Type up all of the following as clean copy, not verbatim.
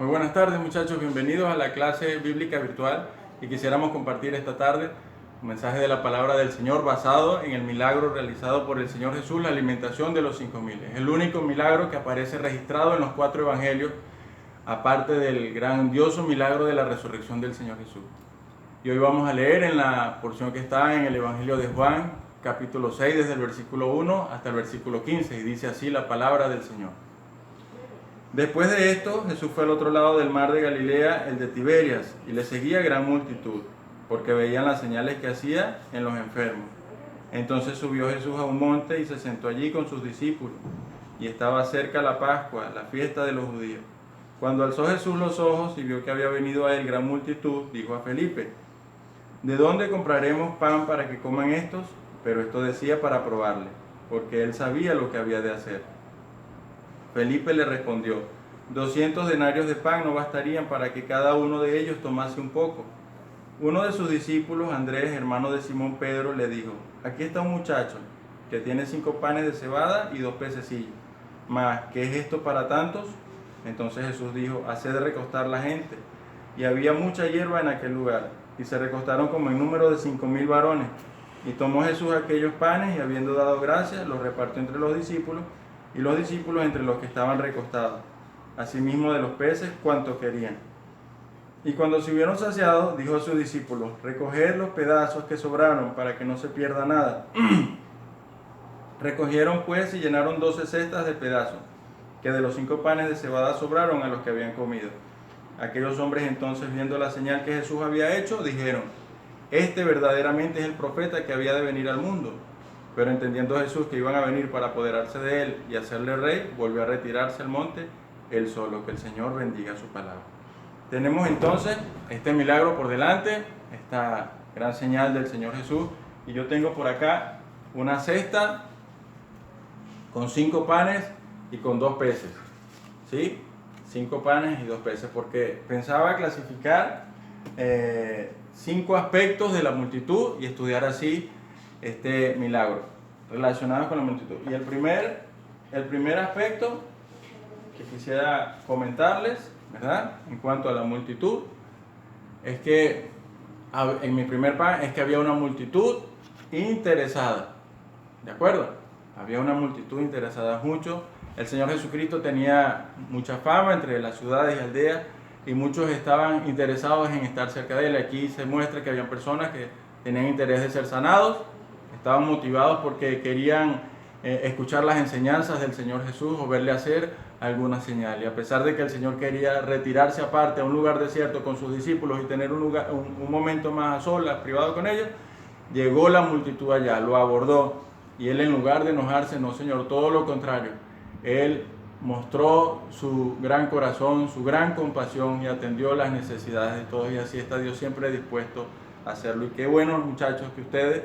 Muy buenas tardes, muchachos, bienvenidos a la clase bíblica virtual y quisiéramos compartir esta tarde un mensaje de la palabra del Señor basado en el milagro realizado por el Señor Jesús, la alimentación de los 5.000. Es el único milagro que aparece registrado en los 4 evangelios, aparte del grandioso milagro de la resurrección del Señor Jesús. Y hoy vamos a leer en la porción que está en el Evangelio de Juan, capítulo 6, desde el versículo 1 hasta el versículo 15, y dice así la palabra del Señor. Después de esto, Jesús fue al otro lado del mar de Galilea, el de Tiberias, y le seguía gran multitud, porque veían las señales que hacía en los enfermos. Entonces subió Jesús a un monte y se sentó allí con sus discípulos, y estaba cerca la Pascua, la fiesta de los judíos. Cuando alzó Jesús los ojos y vio que había venido a él gran multitud, dijo a Felipe: ¿de dónde compraremos pan para que coman estos? Pero esto decía para probarle, porque él sabía lo que había de hacer. Felipe le respondió: 200 denarios de pan no bastarían para que cada uno de ellos tomase un poco. Uno de sus discípulos, Andrés, hermano de Simón Pedro, le dijo: aquí está un muchacho que tiene 5 panes de cebada y 2 pececillos. Mas, ¿qué es esto para tantos? Entonces Jesús dijo: haced recostar la gente. Y había mucha hierba en aquel lugar, y se recostaron como en número de 5.000 varones. Y tomó Jesús aquellos panes, y habiendo dado gracias, los repartió entre los discípulos, y los discípulos entre los que estaban recostados, asimismo de los peces cuanto querían. Y cuando se hubieron saciado, dijo a sus discípulos: recoged los pedazos que sobraron, para que no se pierda nada. Recogieron pues y llenaron 12 cestas de pedazos, que de los 5 panes de cebada sobraron a los que habían comido. Aquellos hombres entonces, viendo la señal que Jesús había hecho, dijeron: este verdaderamente es el profeta que había de venir al mundo. Pero entendiendo Jesús que iban a venir para apoderarse de él y hacerle rey, volvió a retirarse al monte él solo. Que el Señor bendiga su palabra. Tenemos entonces este milagro por delante, esta gran señal del Señor Jesús, y yo tengo por acá una cesta con 5 panes y con 2 peces, ¿sí? 5 panes y 2 peces, porque pensaba clasificar 5 aspectos de la multitud y estudiar así este milagro relacionado con la multitud. Y el primer aspecto que quisiera comentarles, ¿verdad?, en cuanto a la multitud, es que en mi primer pan es que había una multitud interesada, ¿de acuerdo? Había una multitud interesada mucho. El Señor Jesucristo tenía mucha fama entre las ciudades y aldeas, y muchos estaban interesados en estar cerca de él. Aquí se muestra que había personas que tenían interés de ser sanados, estaban motivados porque querían escuchar las enseñanzas del Señor Jesús o verle hacer alguna señal. Y a pesar de que el Señor quería retirarse aparte a un lugar desierto con sus discípulos y tener un momento más a solas, privado con ellos, llegó la multitud allá, lo abordó, y él, en lugar de enojarse, no, Señor, todo lo contrario, él mostró su gran corazón, su gran compasión, y atendió las necesidades de todos, y así está Dios siempre dispuesto a hacerlo. Y qué bueno, muchachos, que ustedes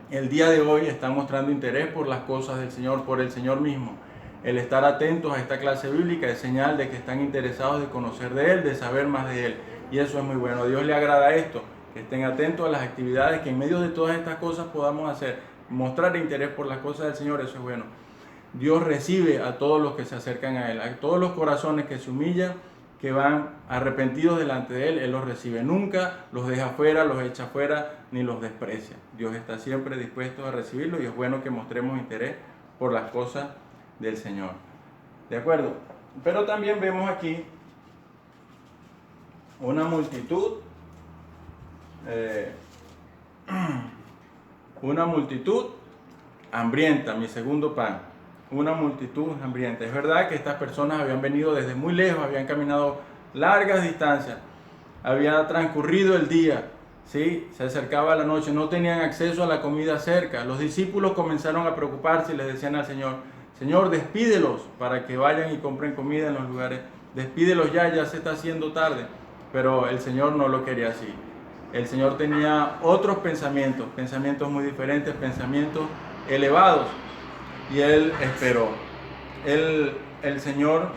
el día de hoy están mostrando interés por las cosas del Señor, por el Señor mismo. El estar atentos a esta clase bíblica es señal de que están interesados de conocer de Él, de saber más de Él, y eso es muy bueno. A Dios le agrada esto, que estén atentos a las actividades, que en medio de todas estas cosas podamos hacer, mostrar interés por las cosas del Señor. Eso es bueno. Dios recibe a todos los que se acercan a Él, a todos los corazones que se humillan, que van arrepentidos delante de Él. Él los recibe, nunca los deja fuera, los echa fuera, ni los desprecia. Dios está siempre dispuesto a recibirlo, y es bueno que mostremos interés por las cosas del Señor. ¿De acuerdo? Pero también vemos aquí una multitud, hambrienta, mi segundo pan. Una multitud hambrienta. Es verdad que estas personas habían venido desde muy lejos, habían caminado largas distancias, había transcurrido el día, ¿sí? Se acercaba la noche, no tenían acceso a la comida cerca. Los discípulos comenzaron a preocuparse y les decían al Señor: Señor, despídelos para que vayan y compren comida en los lugares. Despídelos ya se está haciendo tarde. Pero el Señor no lo quería así. El Señor tenía otros pensamientos muy diferentes, pensamientos elevados. Y Él esperó. El Señor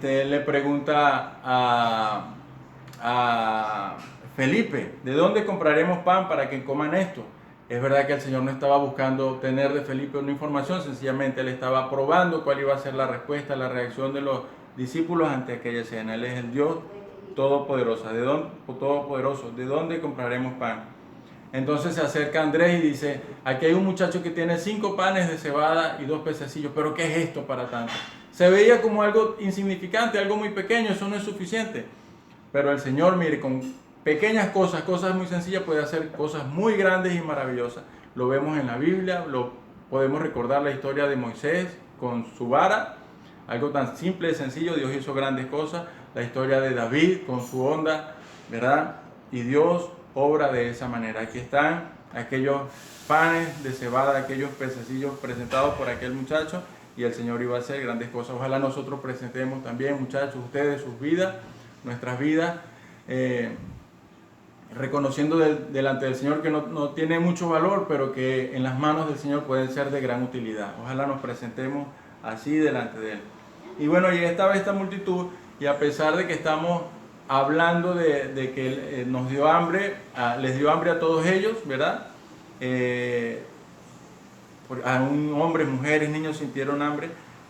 le pregunta a Felipe: ¿de dónde compraremos pan para que coman esto? Es verdad que el Señor no estaba buscando obtener de Felipe una información, sencillamente Él estaba probando cuál iba a ser la respuesta, la reacción de discípulos ante aquella escena. Él es el Dios todopoderoso. ¿De dónde compraremos pan? Entonces se acerca Andrés y dice, aquí hay un muchacho que tiene 5 panes de cebada y 2 pececillos, pero ¿qué es esto para tanto? Se veía como algo insignificante, algo muy pequeño, eso no es suficiente. Pero el Señor, mire, con pequeñas cosas, cosas muy sencillas, puede hacer cosas muy grandes y maravillosas. Lo vemos en la Biblia, podemos recordar la historia de Moisés con su vara, algo tan simple y sencillo, Dios hizo grandes cosas. La historia de David con su onda, ¿verdad? Y Dios obra de esa manera. Aquí están aquellos panes de cebada, aquellos pececillos presentados por aquel muchacho, y el Señor iba a hacer grandes cosas. Ojalá nosotros presentemos también, muchachos, ustedes sus vidas, nuestras vidas, reconociendo delante del Señor que no tiene mucho valor, pero que en las manos del Señor pueden ser de gran utilidad. Ojalá nos presentemos así delante de Él. Y bueno, ya estaba esta multitud, y a pesar de que estamos hablando de que nos dio hambre, les dio hambre a todos ellos, ¿verdad? Aún hombres, mujeres, niños sintieron hambre.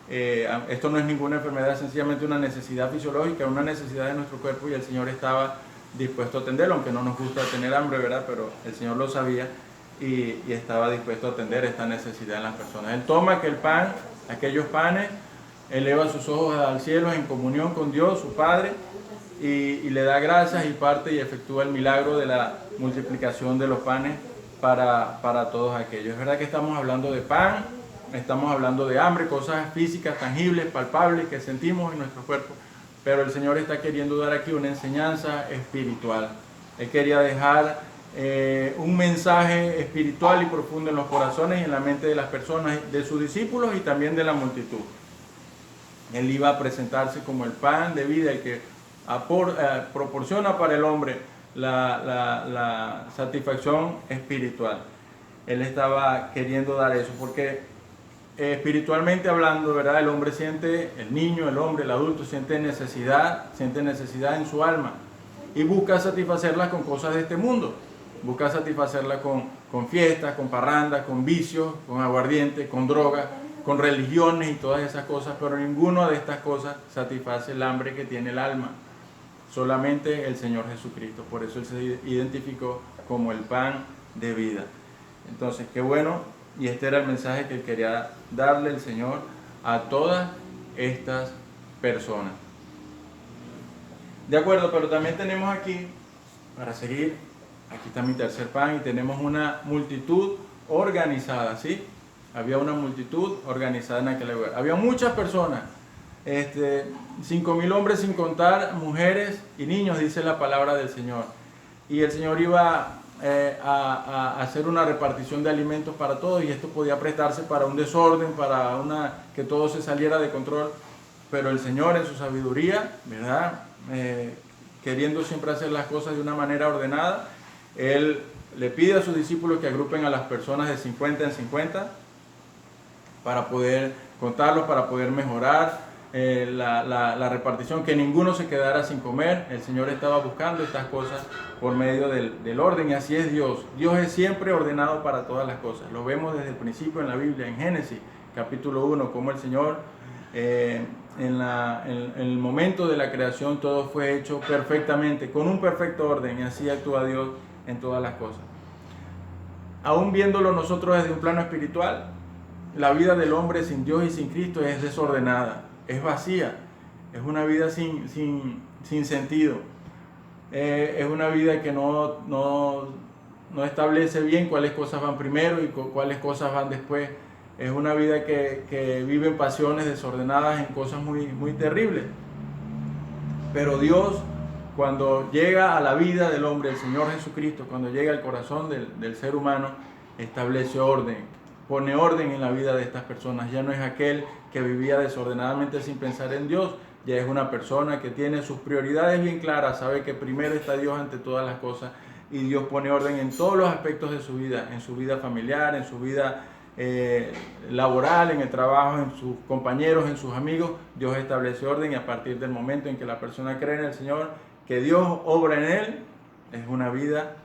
Esto no es ninguna enfermedad, es sencillamente una necesidad fisiológica, una necesidad de nuestro cuerpo, y el Señor estaba dispuesto a atenderlo, aunque no nos gusta tener hambre, ¿verdad? Pero el Señor lo sabía y estaba dispuesto a atender esta necesidad en las personas. Él toma aquellos panes, eleva sus ojos al cielo en comunión con Dios, su Padre, y le da gracias y parte y efectúa el milagro de la multiplicación de los panes para todos aquellos. Es verdad que estamos hablando de pan, estamos hablando de hambre, cosas físicas, tangibles, palpables que sentimos en nuestro cuerpo, pero el Señor está queriendo dar aquí una enseñanza espiritual. Él quería dejar un mensaje espiritual y profundo en los corazones y en la mente de las personas, de sus discípulos y también de la multitud. Él iba a presentarse como el pan de vida, el que proporciona para el hombre la satisfacción espiritual. Él estaba queriendo dar eso, porque espiritualmente hablando, ¿verdad? El hombre siente, el niño, el hombre, el adulto siente necesidad en su alma y busca satisfacerla con cosas de este mundo. Busca satisfacerla con fiestas, con parrandas, con vicios, con aguardiente, con drogas, con religiones y todas esas cosas, pero ninguna de estas cosas satisface el hambre que tiene el alma. Solamente el Señor Jesucristo. Por eso Él se identificó como el pan de vida. Entonces, qué bueno, y este era el mensaje que quería darle el Señor a todas estas personas. De acuerdo, pero también tenemos aquí, para seguir, aquí está mi tercer pan, y tenemos una multitud organizada, ¿sí? Había una multitud organizada en aquel lugar. Había muchas personas, 5,000 hombres sin contar mujeres y niños, dice la palabra del Señor. Y el Señor iba a hacer una repartición de alimentos para todos, y esto podía prestarse para un desorden, para que todo se saliera de control. Pero el Señor, en su sabiduría, ¿verdad? Queriendo siempre hacer las cosas de una manera ordenada, Él le pide a sus discípulos que agrupen a las personas de 50 en 50 para poder contarlos, para poder mejorar la repartición, que ninguno se quedara sin comer. El Señor estaba buscando estas cosas por medio del orden, y así es Dios. Dios es siempre ordenado para todas las cosas. Lo vemos desde el principio en la Biblia, en Génesis capítulo 1, como el Señor en el momento de la creación todo fue hecho perfectamente, con un perfecto orden, y así actúa Dios en todas las cosas. Aún viéndolo nosotros desde un plano espiritual, la vida del hombre sin Dios y sin Cristo es desordenada, es vacía, es una vida sin sentido, es una vida que no establece bien cuáles cosas van primero y cuáles cosas van después. Es una vida que vive en pasiones desordenadas, en cosas muy terribles. Pero Dios, cuando llega a la vida del hombre, el Señor Jesucristo, cuando llega al corazón del ser humano, establece orden, pone orden en la vida de estas personas. Ya no es aquel que vivía desordenadamente sin pensar en Dios, ya es una persona que tiene sus prioridades bien claras, sabe que primero está Dios ante todas las cosas, y Dios pone orden en todos los aspectos de su vida, en su vida familiar, en su vida laboral, en el trabajo, en sus compañeros, en sus amigos. Dios establece orden, y a partir del momento en que la persona cree en el Señor, que Dios obra en él, es una vida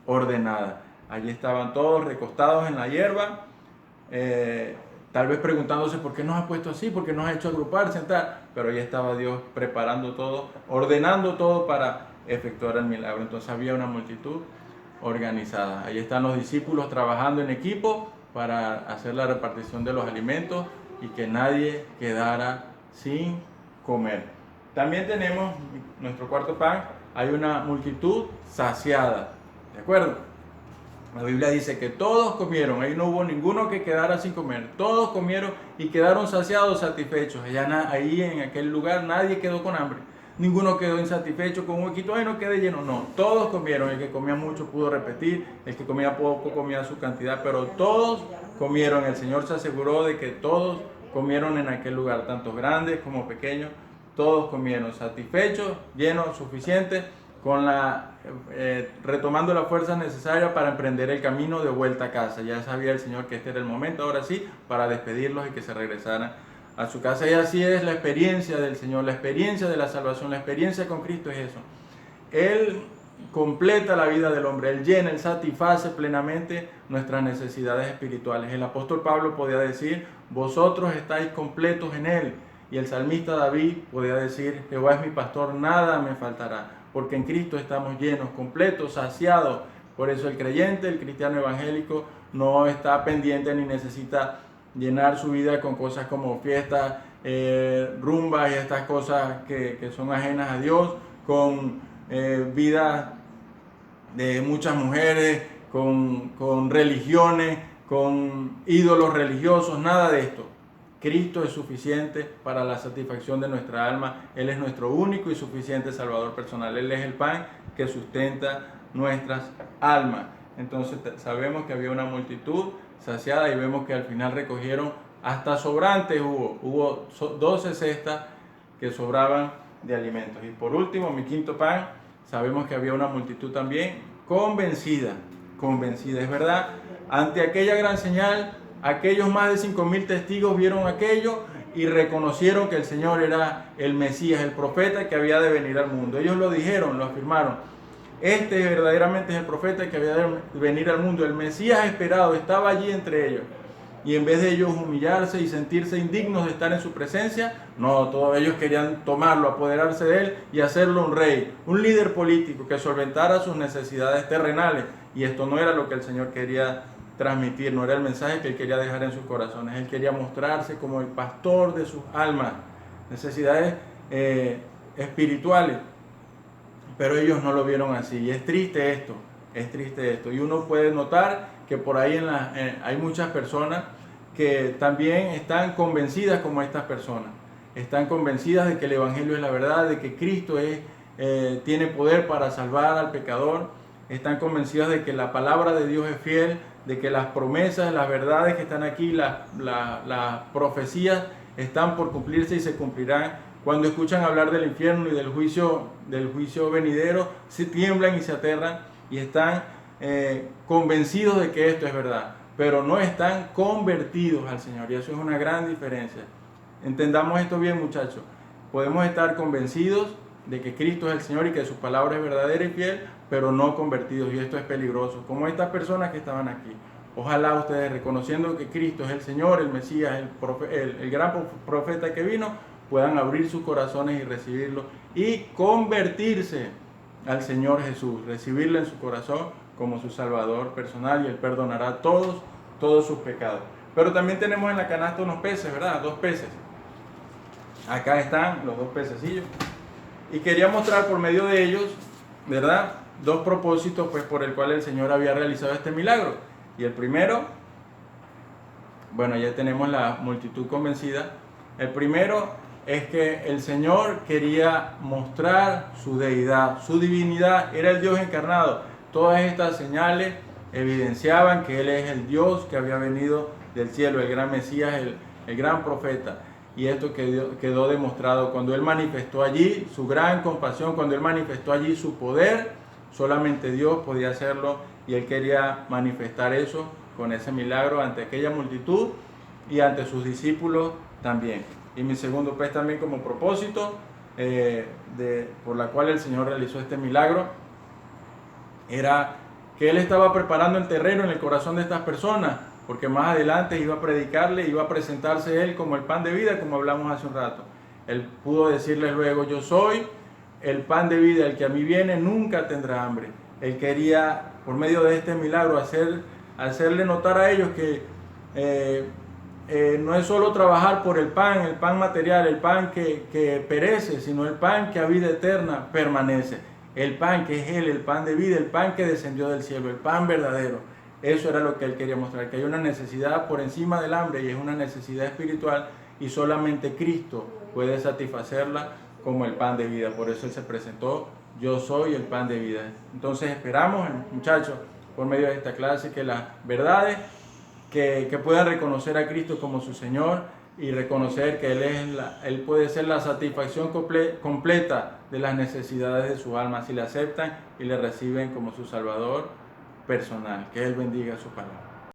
ordenada. Allí estaban todos recostados en la hierba, tal vez preguntándose por qué nos ha puesto así, por qué nos ha hecho agrupar, sentar, pero ahí estaba Dios preparando todo, ordenando todo para efectuar el milagro. Entonces había una multitud organizada. Ahí están los discípulos trabajando en equipo para hacer la repartición de los alimentos y que nadie quedara sin comer. También tenemos nuestro cuarto pan, hay una multitud saciada, ¿de acuerdo? La Biblia dice que todos comieron, ahí no hubo ninguno que quedara sin comer, todos comieron y quedaron saciados, satisfechos. Ahí en aquel lugar nadie quedó con hambre, ninguno quedó insatisfecho con un huequito, ay no quede lleno, no, todos comieron, el que comía mucho pudo repetir, el que comía poco comía su cantidad, pero todos comieron. El Señor se aseguró de que todos comieron en aquel lugar, tanto grandes como pequeños, todos comieron satisfechos, llenos, suficientes, retomando las fuerzas necesarias para emprender el camino de vuelta a casa. Ya sabía el Señor que este era el momento, ahora sí, para despedirlos y que se regresaran a su casa. Y así es la experiencia del Señor, la experiencia de la salvación, la experiencia con Cristo es eso. Él completa la vida del hombre, Él llena, Él satisface plenamente nuestras necesidades espirituales. El apóstol Pablo podía decir, vosotros estáis completos en Él. Y el salmista David podía decir, Jehová es mi pastor, nada me faltará. Porque en Cristo estamos llenos, completos, saciados. Por eso el creyente, el cristiano evangélico, no está pendiente ni necesita llenar su vida con cosas como fiestas, rumbas y estas cosas que son ajenas a Dios, con vidas de muchas mujeres, con religiones, con ídolos religiosos, nada de esto. Cristo es suficiente para la satisfacción de nuestra alma. Él es nuestro único y suficiente Salvador personal. Él es el pan que sustenta nuestras almas. Entonces sabemos que había una multitud saciada y vemos que al final recogieron hasta sobrantes. Hubo 12 cestas que sobraban de alimentos. Y por último, mi quinto pan, sabemos que había una multitud también convencida. Es verdad, ante aquella gran señal, aquellos más de 5,000 testigos vieron aquello y reconocieron que el Señor era el Mesías, el profeta que había de venir al mundo. Ellos lo dijeron, lo afirmaron. Este verdaderamente es el profeta que había de venir al mundo. El Mesías esperado estaba allí entre ellos. Y en vez de ellos humillarse y sentirse indignos de estar en su presencia, no, todos ellos querían tomarlo, apoderarse de él y hacerlo un rey, un líder político que solventara sus necesidades terrenales. Y esto no era lo que el Señor quería transmitir, no era el mensaje que Él quería dejar en sus corazones. Él quería mostrarse como el pastor de sus almas, necesidades espirituales, pero ellos no lo vieron así. Y es triste esto. Y uno puede notar que por ahí hay muchas personas que también están convencidas como estas personas. Están convencidas de que el Evangelio es la verdad, de que Cristo tiene poder para salvar al pecador. Están convencidas de que la palabra de Dios es fiel, de que las promesas, las verdades que están aquí, las profecías están por cumplirse y se cumplirán. Cuando escuchan hablar del infierno y del juicio venidero, se tiemblan y se aterran y están convencidos de que esto es verdad, pero no están convertidos al Señor, y eso es una gran diferencia. Entendamos esto bien, muchachos. Podemos estar convencidos de que Cristo es el Señor y que su palabra es verdadera y fiel, pero no convertidos, y esto es peligroso, como estas personas que estaban aquí. Ojalá ustedes, reconociendo que Cristo es el Señor, el Mesías, el gran profeta que vino, puedan abrir sus corazones y recibirlo y convertirse al Señor Jesús, recibirlo en su corazón como su Salvador personal, y Él perdonará todos sus pecados. Pero también tenemos en la canasta unos peces, ¿verdad? 2 peces. Acá están los 2 pececillos. Y quería mostrar por medio de ellos, ¿verdad?, 2 propósitos pues por el cual el Señor había realizado este milagro. Y el primero, bueno, ya tenemos la multitud convencida. El primero es que el Señor quería mostrar su deidad, su divinidad, era el Dios encarnado. Todas estas señales evidenciaban que Él es el Dios que había venido del cielo, el gran Mesías, el gran profeta. Y esto quedó demostrado cuando Él manifestó allí su gran compasión, cuando Él manifestó allí su poder. Solamente Dios podía hacerlo, y Él quería manifestar eso con ese milagro ante aquella multitud y ante sus discípulos también. Y mi segundo pues también como propósito por la cual el Señor realizó este milagro era que Él estaba preparando el terreno en el corazón de estas personas porque más adelante iba a predicarle, iba a presentarse él como el pan de vida, como hablamos hace un rato. Él pudo decirles luego: yo soy el pan de vida, el que a mí viene nunca tendrá hambre. Él quería, por medio de este milagro, hacerle notar a ellos que no es solo trabajar por el pan material, el pan que perece, sino el pan que a vida eterna permanece. El pan que es Él, el pan de vida, el pan que descendió del cielo, el pan verdadero. Eso era lo que Él quería mostrar, que hay una necesidad por encima del hambre y es una necesidad espiritual y solamente Cristo puede satisfacerla como el pan de vida. Por eso Él se presentó: yo soy el pan de vida. Entonces esperamos, muchachos, por medio de esta clase, que las verdades que puedan reconocer a Cristo como su Señor y reconocer que Él puede ser la satisfacción completa de las necesidades de su alma si le aceptan y le reciben como su Salvador personal. Que Él bendiga su palabra.